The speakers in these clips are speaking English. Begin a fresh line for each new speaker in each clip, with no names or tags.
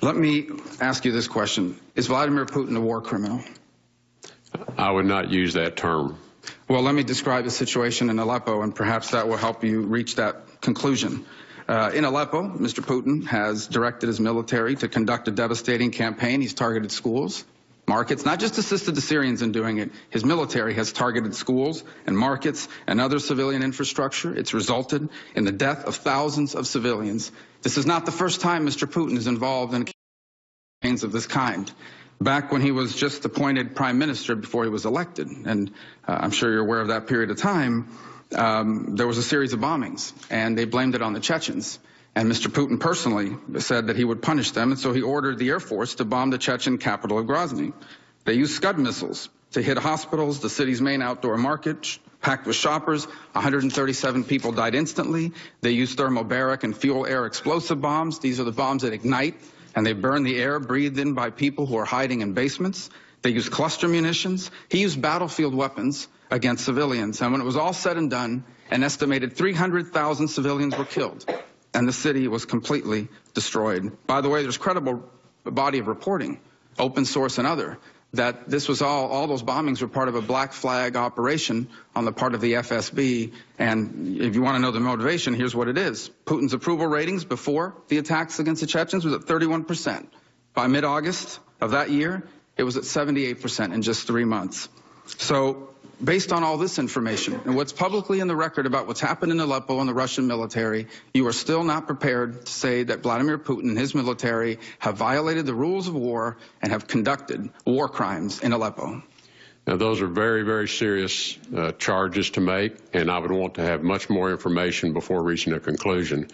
Let me ask you this question. Is Vladimir Putin a war criminal?
I would not use that term.
Well, let me describe the situation in Aleppo, and perhaps that will help you reach that conclusion. In Aleppo, Mr. Putin has directed his military to conduct a devastating campaign. He's targeted schools, markets, not just assisted the Syrians in doing it. His military has targeted schools and markets and other civilian infrastructure. It's resulted in the death of thousands of civilians. This is not the first time Mr. Putin is involved in campaigns of this kind. Back when he was just appointed prime minister before he was elected, and I'm sure you're aware of that period of time, there was a series of bombings, and they blamed it on the Chechens. And Mr. Putin personally said that he would punish them, and so he ordered the Air Force to bomb the Chechen capital of Grozny. They used Scud missiles to hit hospitals, the city's main outdoor market, packed with shoppers. 137 people died instantly. They used thermobaric and fuel-air explosive bombs. These are the bombs that ignite, and they burn the air breathed in by people who are hiding in basements. They used cluster munitions. He used battlefield weapons against civilians. And when it was all said and done, an estimated 300,000 civilians were killed, and the city was completely destroyed. By the way, there's credible body of reporting, open source and other, that this was all those bombings were part of a black flag operation on the part of the FSB. And if you want to know the motivation, here's what it is. Putin's approval ratings before the attacks against the Chechens was at 31%. By mid-August of that year, it was at 78% in just 3 months. So based on all this information and what's publicly in the record about what's happened in Aleppo and the Russian military, you are still not prepared to say that Vladimir Putin and his military have violated the rules of war and have conducted war crimes in Aleppo.
Now, those are very, very serious charges to make, and I would want to have much more information before reaching a conclusion.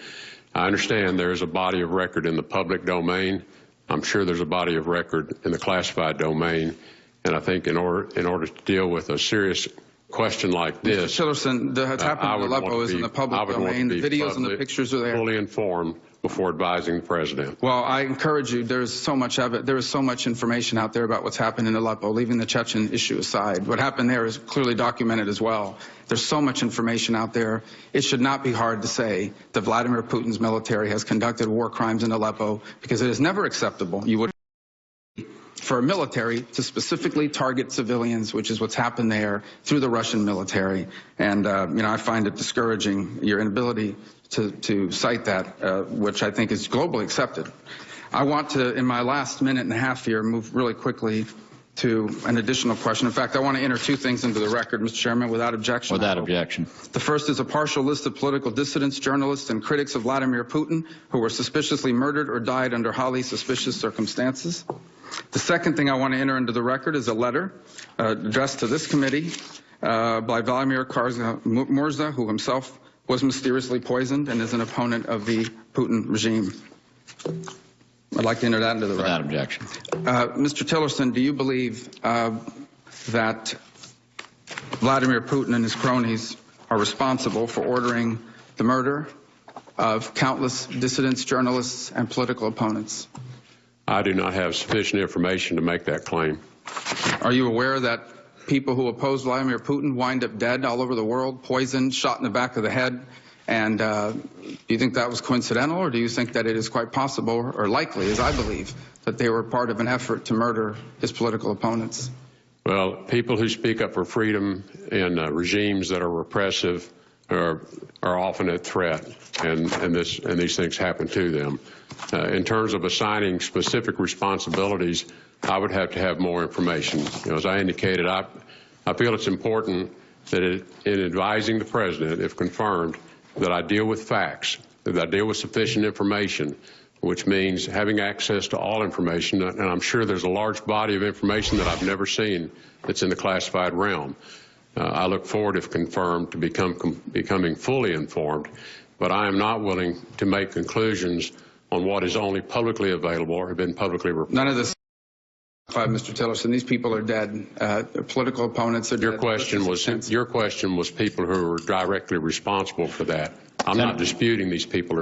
I understand there is a body of record in the public domain. I'm sure there's a body of record in the classified domain. And I think in order to deal with a serious question like this,
Mr. Tillerson, what's happened in Aleppo is in the public domain. The videos and the pictures are there.
Fully informed before advising the president.
Well, I encourage you. There is so much information out there about what's happened in Aleppo, leaving the Chechen issue aside. What happened there is clearly documented as well. There's so much information out there. It should not be hard to say that Vladimir Putin's military has conducted war crimes in Aleppo, because it is never acceptable. You would for a military to specifically target civilians, which is what's happened there through the Russian military. And, I find it discouraging, your inability to cite that, which I think is globally accepted. I want to, in my last minute and a half here, move really quickly to an additional question. In fact, I want to enter two things into the record, Mr. Chairman, without objection.
Without objection.
The first is a partial list of political dissidents, journalists, and critics of Vladimir Putin who were suspiciously murdered or died under highly suspicious circumstances. The second thing I want to enter into the record is a letter addressed to this committee by Vladimir Murza, who himself was mysteriously poisoned and is an opponent of the Putin regime. I'd like to enter that into the record.
Without objection.
Mr. Tillerson, do you believe that Vladimir Putin and his cronies are responsible for ordering the murder of countless dissidents, journalists, and political opponents?
I do not have sufficient information to make that claim.
Are you aware that people who oppose Vladimir Putin wind up dead all over the world, poisoned, shot in the back of the head? And do you think that was coincidental, or do you think that it is quite possible, or likely, as I believe, that they were part of an effort to murder his political opponents?
Well, people who speak up for freedom in regimes that are repressive are often at threat, and these things happen to them. In terms of assigning specific responsibilities, I would have to have more information. As I indicated, I feel it's important that in advising the president, if confirmed, that I deal with facts, that I deal with sufficient information, which means having access to all information. And I'm sure there's a large body of information that I've never seen that's in the classified realm. I look forward, if confirmed, to becoming fully informed, but I am not willing to make conclusions on what is only publicly available or have been publicly reported.
None of this, Mr. Tillerson. These people are dead. Political opponents are dead.
Your question was people who are directly responsible for that. I'm not disputing these people are